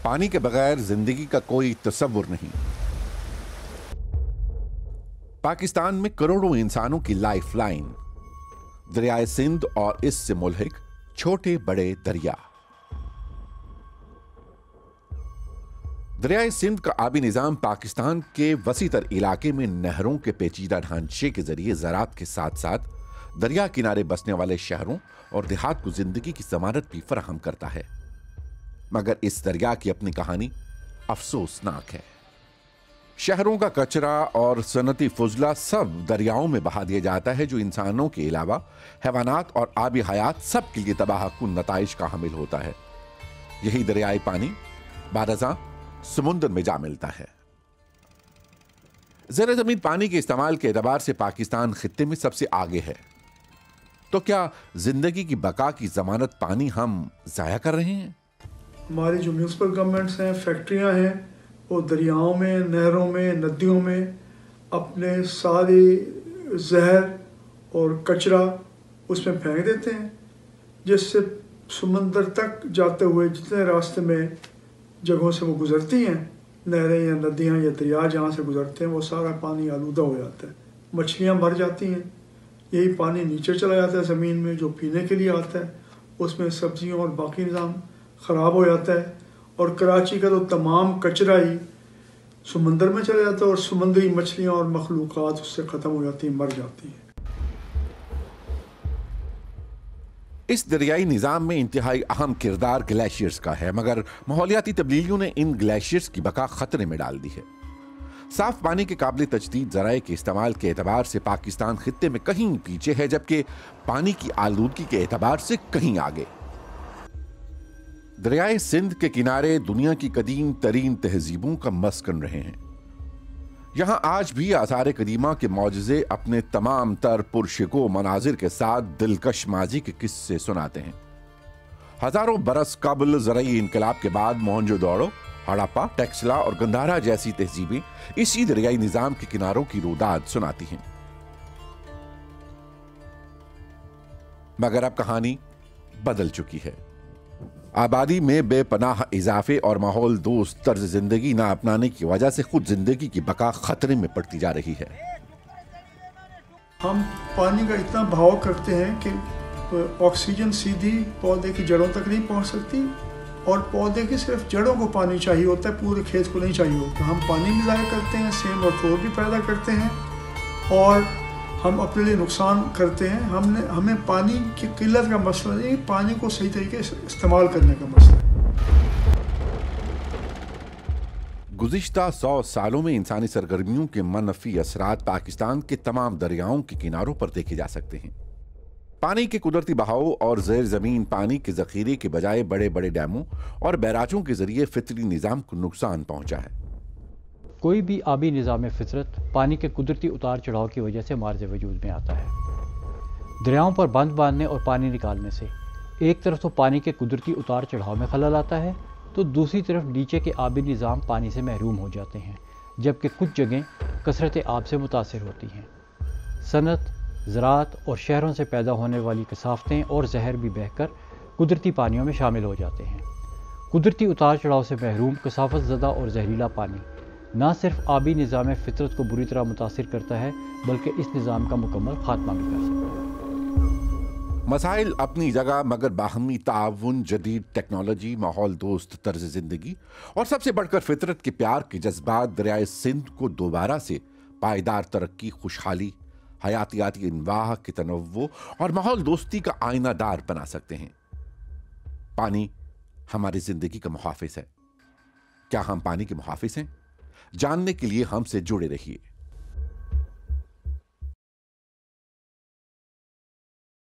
पानी के बगैर जिंदगी का कोई तसव्वुर नहीं। पाकिस्तान में करोड़ों इंसानों की लाइफलाइन दरियाए सिंध और इससे मुल्हिक छोटे बड़े दरिया। दरियाए सिंध का आबी निजाम पाकिस्तान के वसीतर इलाके में नहरों के पेचीदा ढांचे के जरिए ज़राअत के साथ साथ दरिया किनारे बसने वाले शहरों और देहात को जिंदगी की जमानत भी फराहम करता है। मगर इस दरिया की अपनी कहानी अफसोसनाक है। शहरों का कचरा और सनती फुजला सब दरियाओं में बहा दिया जाता है, जो इंसानों के अलावा हैवानात और आबी हयात सब के लिए तबाहकुन नताइज का हामिल होता है। यही दरियाई पानी बारज़ां समुद्र में जा मिलता है। ज़ेर ज़मीन पानी के इस्तेमाल के एतबार से पाकिस्तान खित्ते में सबसे आगे है। तो क्या जिंदगी की बका की जमानत पानी हम जाया कर रहे हैं? हमारी जो म्यूनसिपल गवर्नमेंट्स हैं, फैक्ट्रियां हैं, वो दरियाओं में, नहरों में, नदियों में अपने सारे जहर और कचरा उसमें फेंक देते हैं, जिससे समंदर तक जाते हुए जितने रास्ते में जगहों से वो गुजरती हैं, नहरें या नदियां या दरिया जहाँ से गुजरते हैं, वो सारा पानी आलूदा हो जाता है। मछलियाँ मर जाती हैं। यही पानी नीचे चला जाता है ज़मीन में, जो पीने के लिए आता है। उसमें सब्जियों और बाकी निज़ाम ख़राब हो जाता है और कराची का तो तमाम कचरा ही समंदर में चला जाता है और समुद्री मछलियाँ और मखलूक़ात उससे ख़त्म हो जाती हैं, मर जाती हैं। इस दरियाई निज़ाम में इंतहाई अहम किरदार ग्लेशियर्स का है, मगर माहौलियाती तब्दीलियों ने इन ग्लेशियर्स की बका खतरे में डाल दी है। साफ पानी के काबिल तजदीद ज़राए के इस्तेमाल के एतबार से पाकिस्तान खित्ते में कहीं पीछे है, जबकि पानी की आलूदगी के एतबार से कहीं आगे। दरियाए सिंध के किनारे दुनिया की कदीम तरीन तहजीबों का मस्कन रहे हैं। यहां आज भी आसार कदीमा के मौजज़े अपने तमाम तर पुरशिको मनाजिर के साथ दिलकश माजी के किस्से सुनाते हैं। हजारों बरस कबल ज़राई इनकलाब के बाद मोहनजोदड़ो, हड़प्पा, टेक्सला और गंधारा जैसी तहजीबें इसी दरियाई निजाम के किनारों की रोदाद सुनाती हैं। मगर अब कहानी बदल चुकी है। आबादी में बेपनाह इजाफे और माहौल दोस्त तर्ज जिंदगी ना अपनाने की वजह से खुद जिंदगी की बका खतरे में पड़ती जा रही है। हम पानी का इतना बहाव करते हैं कि ऑक्सीजन सीधी पौधे की जड़ों तक नहीं पहुंच सकती और पौधे की सिर्फ जड़ों को पानी चाहिए होता है, पूरे खेत को नहीं चाहिए होता। हम पानी भी ज़ाया करते हैं, सेम और फ्लोर भी पैदा करते हैं और हम अपने लिए नुकसान करते हैं। हमें पानी की किल्लत का मसला नहीं, पानी को सही तरीके से इस्तेमाल करने का मसला है। गुज़िश्ता 100 सालों में इंसानी सरगर्मियों के मनफी असरात पाकिस्तान के तमाम दरियाओं के किनारों पर देखे जा सकते हैं। पानी के कुदरती बहाव और ज़ेर ज़मीन पानी के ज़ख़ीरे के बजाय बड़े बड़े डैमों और बैराजों के जरिए फितरी निज़ाम को नुकसान पहुंचा है। कोई भी आबी निज़ाम फितरत पानी के कुदरती उतार चढ़ाव की वजह से मार्ज़ वजूद में आता है। दरियाओं पर बंद बांधने और पानी निकालने से एक तरफ तो पानी के कुदरती उतार चढ़ाव में खलल आता है, तो दूसरी तरफ नीचे के आबी निज़ाम पानी से महरूम हो जाते हैं, जबकि कुछ जगहें कसरत आब से मुतासिर होती हैं। सनत, ज़राअत और शहरों से पैदा होने वाली कसाफ़तें और जहर भी बहकर कुदरती पानियों में शामिल हो जाते हैं। कुदरती उतार चढ़ाव से महरूम कसाफ़त ज़दा और जहरीला पानी ना सिर्फ आबी निज़ाम फितरत को बुरी तरह मुतासिर करता है, बल्कि इस निज़ाम का मुकम्मल खात्मा भी कर सकता है। मसाइल अपनी जगह, मगर बाहमी ताउन, जदीद टेक्नोलॉजी, माहौल दोस्त तर्ज जिंदगी और सबसे बढ़कर फितरत के प्यार के जज्बात दरियाए सिंध को दोबारा से पायदार तरक्की, खुशहाली, हयातियाती अनवाह के तनव्वु और माहौल दोस्ती का आईनादार बना सकते हैं। पानी हमारी जिंदगी का मुहाफिज है। क्या हम पानी के मुहाफिज हैं? जानने के लिए हमसे जुड़े रहिए।